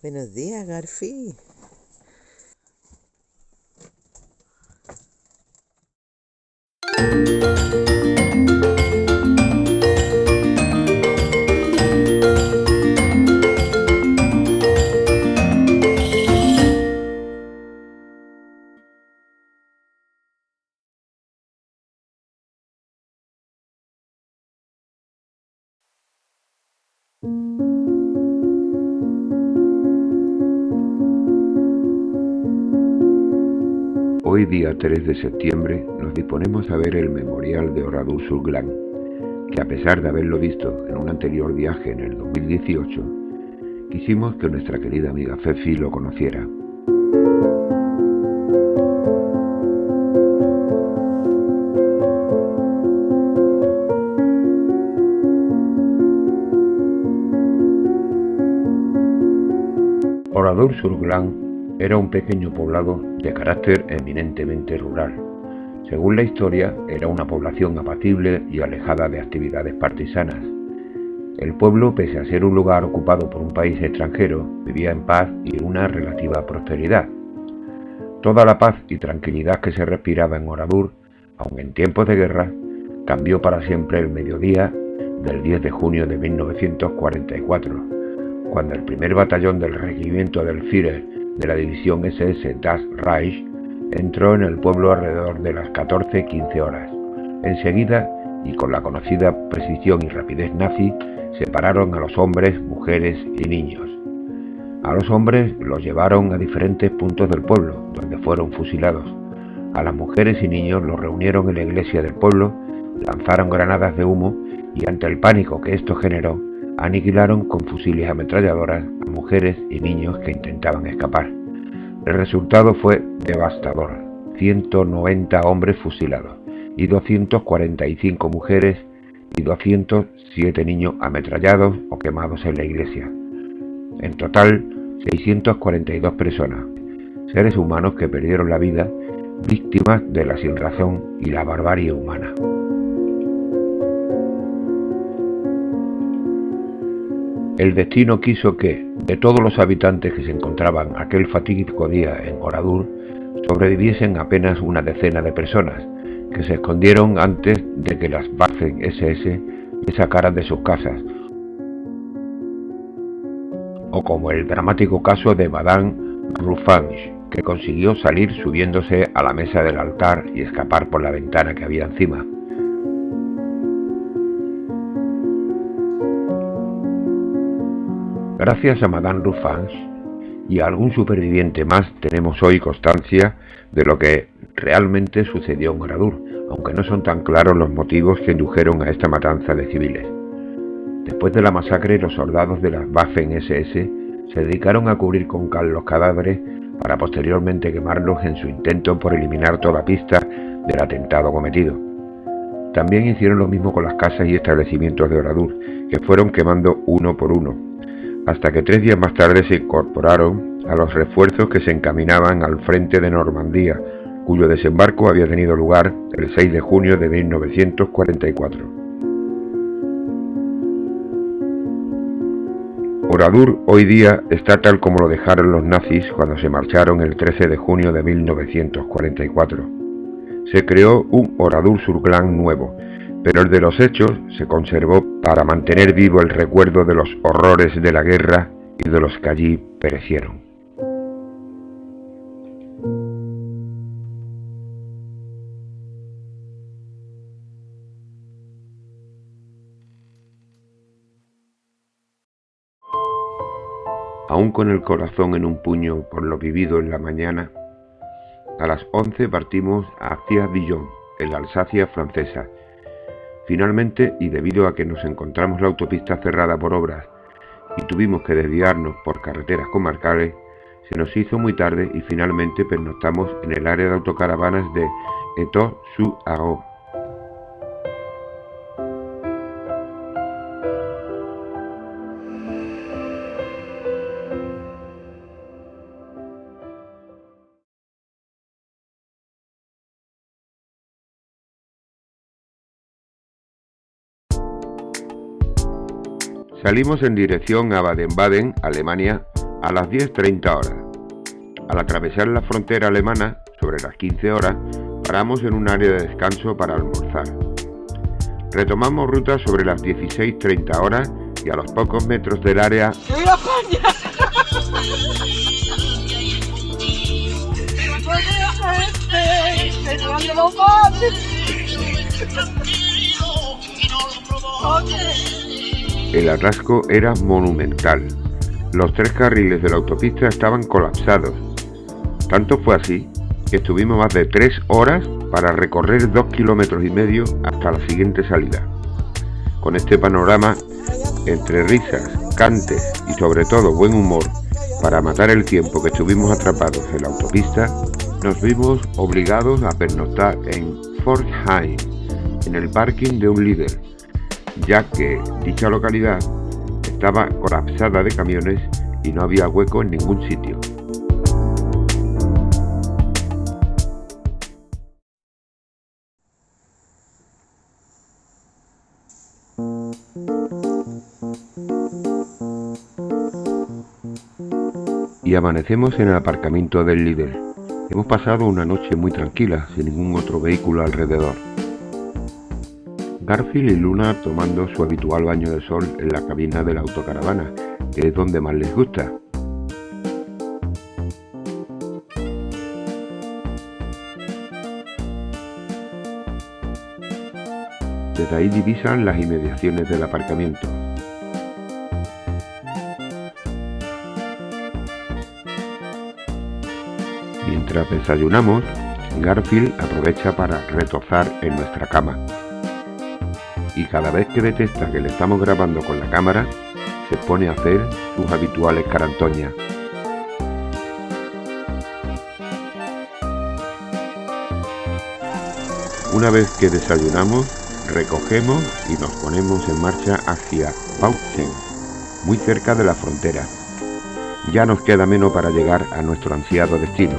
Buenos días, Garfi. Hoy, día 3 de septiembre, nos disponemos a ver el memorial de Oradour-sur-Glane, que a pesar de haberlo visto en un anterior viaje en el 2018, quisimos que nuestra querida amiga Fefi lo conociera. Oradour-sur-Glane era un pequeño poblado de carácter eminentemente rural. Según la historia, era una población apacible y alejada de actividades partisanas. El pueblo, pese a ser un lugar ocupado por un país extranjero, vivía en paz y en una relativa prosperidad. Toda la paz y tranquilidad que se respiraba en Oradour, aun en tiempos de guerra, cambió para siempre el mediodía del 10 de junio de 1944, cuando el primer batallón del regimiento del Führer de la división SS Das Reich entró en el pueblo alrededor de las 14:15 horas. Enseguida, y con la conocida precisión y rapidez nazi, separaron a los hombres, mujeres y niños. A los hombres los llevaron a diferentes puntos del pueblo, donde fueron fusilados. A las mujeres y niños los reunieron en la iglesia del pueblo, lanzaron granadas de humo y, ante el pánico que esto generó, aniquilaron con fusiles ametralladoras a mujeres y niños que intentaban escapar. El resultado fue devastador: 190 hombres fusilados y 245 mujeres y 207 niños ametrallados o quemados en la iglesia. En total, 642 personas, seres humanos que perdieron la vida víctimas de la sinrazón y la barbarie humana. El destino quiso que, de todos los habitantes que se encontraban aquel fatídico día en Oradour, sobreviviesen apenas una decena de personas, que se escondieron antes de que las Waffen-SS les sacaran de sus casas, o como el dramático caso de Madame Ruffange, que consiguió salir subiéndose a la mesa del altar y escapar por la ventana que había encima. Gracias a Madame Ruffange y a algún superviviente más tenemos hoy constancia de lo que realmente sucedió en Oradour, aunque no son tan claros los motivos que indujeron a esta matanza de civiles. Después de la masacre, los soldados de las Waffen-SS se dedicaron a cubrir con cal los cadáveres para posteriormente quemarlos en su intento por eliminar toda pista del atentado cometido. También hicieron lo mismo con las casas y establecimientos de Oradour, que fueron quemando uno por uno, hasta que 3 días más tarde se incorporaron a los refuerzos que se encaminaban al frente de Normandía, cuyo desembarco había tenido lugar el 6 de junio de 1944. Oradour hoy día está tal como lo dejaron los nazis cuando se marcharon el 13 de junio de 1944. Se creó un Oradour-sur-Glane nuevo, pero el de los hechos se conservó para mantener vivo el recuerdo de los horrores de la guerra y de los que allí perecieron. Aún con el corazón en un puño por lo vivido en la mañana, a las 11 partimos hacia Dijon, en la Alsacia francesa. Finalmente, y debido a que nos encontramos la autopista cerrada por obras y tuvimos que desviarnos por carreteras comarcales, se nos hizo muy tarde y finalmente pernoctamos en el área de autocaravanas de Étaux-sur-Août. Salimos en dirección a Baden-Baden, Alemania, a las 10:30 horas. Al atravesar la frontera alemana, sobre las 15 horas, paramos en un área de descanso para almorzar. Retomamos ruta sobre las 16:30 horas y a los pocos metros del área... ¡Viva España! El atasco era monumental. Los 3 carriles de la autopista estaban colapsados. Tanto fue así que estuvimos más de 3 horas para recorrer 2,5 kilómetros hasta la siguiente salida. Con este panorama, entre risas, cantes y sobre todo buen humor, para matar el tiempo que estuvimos atrapados en la autopista, nos vimos obligados a pernoctar en Pforzheim, en el parking de un Lidl, ya que dicha localidad estaba colapsada de camiones y no había hueco en ningún sitio. Y amanecemos en el aparcamiento del Lidl. Hemos pasado una noche muy tranquila, sin ningún otro vehículo alrededor. Garfield y Luna tomando su habitual baño de sol en la cabina de la autocaravana, que es donde más les gusta. Desde ahí divisan las inmediaciones del aparcamiento. Mientras desayunamos, Garfield aprovecha para retozar en nuestra cama. Y cada vez que detecta que le estamos grabando con la cámara, se pone a hacer sus habituales carantoñas. Una vez que desayunamos, recogemos y nos ponemos en marcha hacia Bautzen, muy cerca de la frontera. Ya nos queda menos para llegar a nuestro ansiado destino.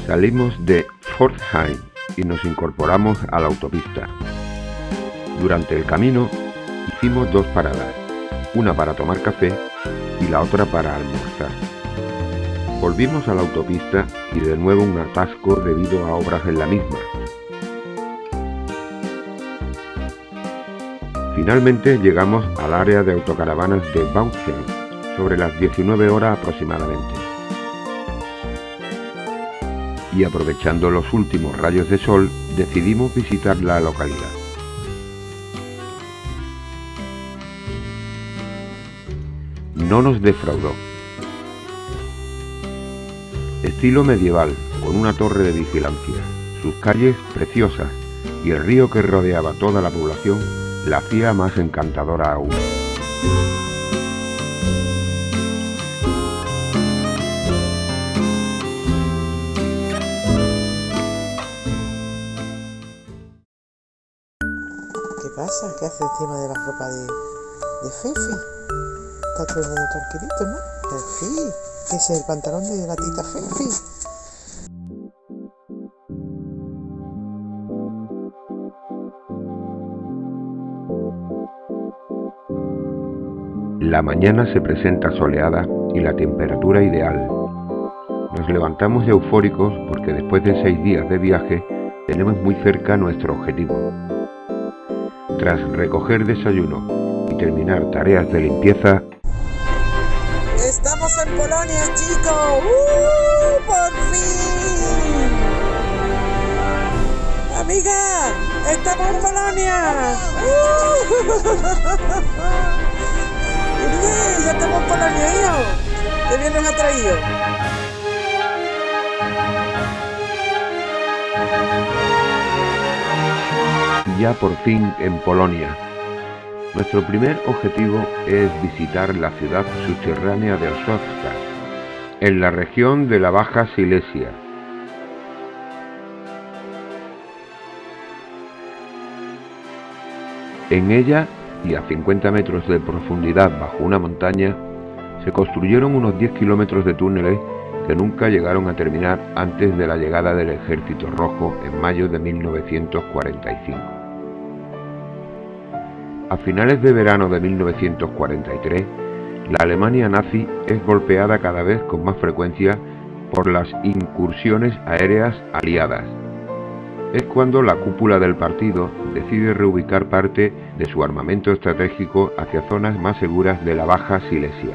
Salimos de Pforzheim y nos incorporamos a la autopista. Durante el camino hicimos 2 paradas, una para tomar café y la otra para almorzar. Volvimos a la autopista y de nuevo un atasco debido a obras en la misma. Finalmente llegamos al área de autocaravanas de Bautzen sobre las 19 horas aproximadamente. Y aprovechando los últimos rayos de sol, decidimos visitar la localidad. No nos defraudó. Estilo medieval, con una torre de vigilancia, sus calles preciosas y el río que rodeaba toda la población la hacía más encantadora aún. ¿Qué pasa? ¿Qué hace encima de la ropa de Fefi? Está todo el mundo tranquilito, ¿no? Fefi, que es el pantalón de la tita Fefi. La mañana se presenta soleada y la temperatura ideal. Nos levantamos eufóricos porque después de 6 días de viaje tenemos muy cerca nuestro objetivo. Tras recoger desayuno y terminar tareas de limpieza, ¡Estamos en Polonia, chicos! ¡Por fin! ¡Amiga! ¡Estamos en Polonia! ¡Ya estamos en Polonia, hijo! ¡Qué bien nos ha traído! y ya por fin en Polonia. Nuestro primer objetivo es visitar la ciudad subterránea de Ostrowska, en la región de la Baja Silesia. En ella, y a 50 metros de profundidad bajo una montaña, se construyeron unos 10 kilómetros de túneles que nunca llegaron a terminar antes de la llegada del Ejército Rojo en mayo de 1945. A finales de verano de 1943, la Alemania nazi es golpeada cada vez con más frecuencia por las incursiones aéreas aliadas. Es cuando la cúpula del partido decide reubicar parte de su armamento estratégico hacia zonas más seguras de la Baja Silesia.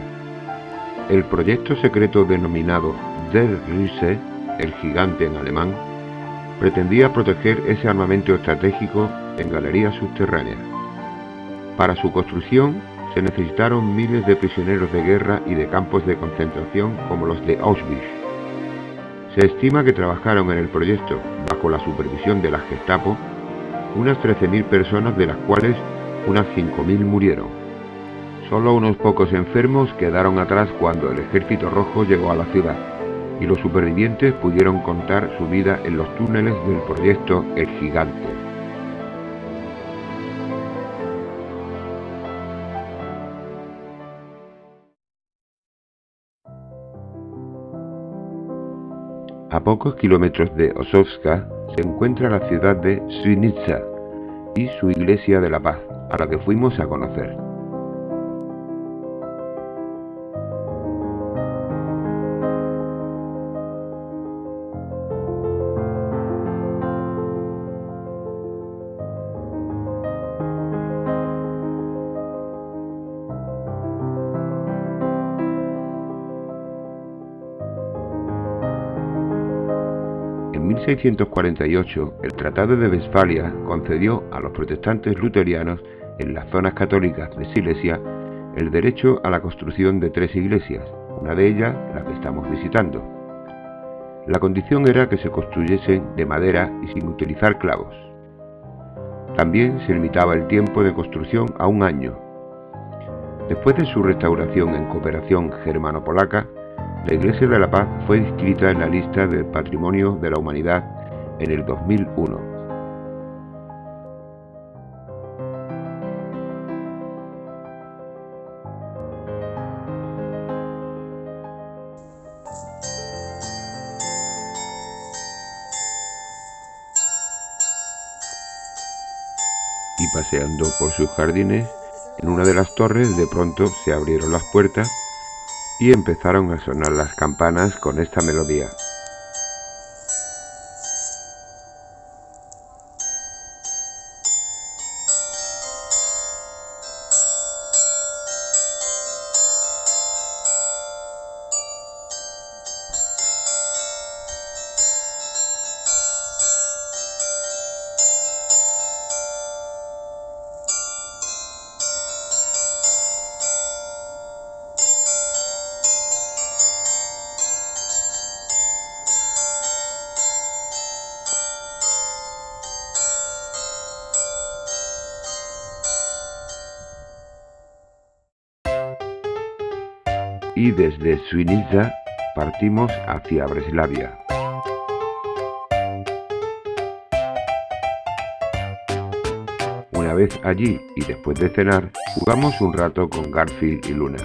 El proyecto secreto denominado Der Riese, el gigante en alemán, pretendía proteger ese armamento estratégico en galerías subterráneas. Para su construcción se necesitaron miles de prisioneros de guerra y de campos de concentración como los de Auschwitz. Se estima que trabajaron en el proyecto, bajo la supervisión de la Gestapo, unas 13.000 personas, de las cuales unas 5.000 murieron. Solo unos pocos enfermos quedaron atrás cuando el Ejército Rojo llegó a la ciudad, y los supervivientes pudieron contar su vida en los túneles del proyecto El Gigante. A pocos kilómetros de Ossowska se encuentra la ciudad de Świnica y su iglesia de la paz, a la que fuimos a conocer. En 1648, el Tratado de Westfalia concedió a los protestantes luterianos en las zonas católicas de Silesia el derecho a la construcción de 3 iglesias, una de ellas la que estamos visitando. La condición era que se construyesen de madera y sin utilizar clavos. También se limitaba el tiempo de construcción a 1 año. Después de su restauración en cooperación germano-polaca, la Iglesia de la Paz fue inscrita en la lista del Patrimonio de la Humanidad en el 2001. Y paseando por sus jardines, en una de las torres de pronto se abrieron las puertas y empezaron a sonar las campanas con esta melodía. Y desde Świnica partimos hacia Breslavia. Una vez allí y después de cenar, jugamos un rato con Garfield y Luna.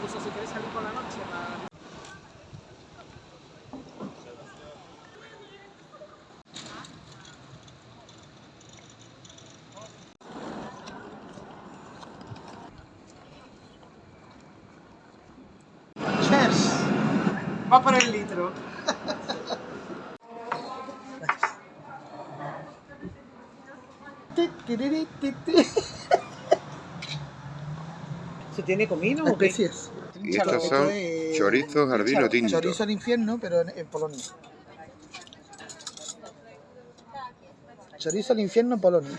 Incluso si quieres salir por la noche, Cheers. Va por el litro. ¿Se tiene comino o qué? Especies. Y estos son chorizos al vino tinto. Chorizo al infierno, pero en Polonia. Chorizo al infierno en Polonia.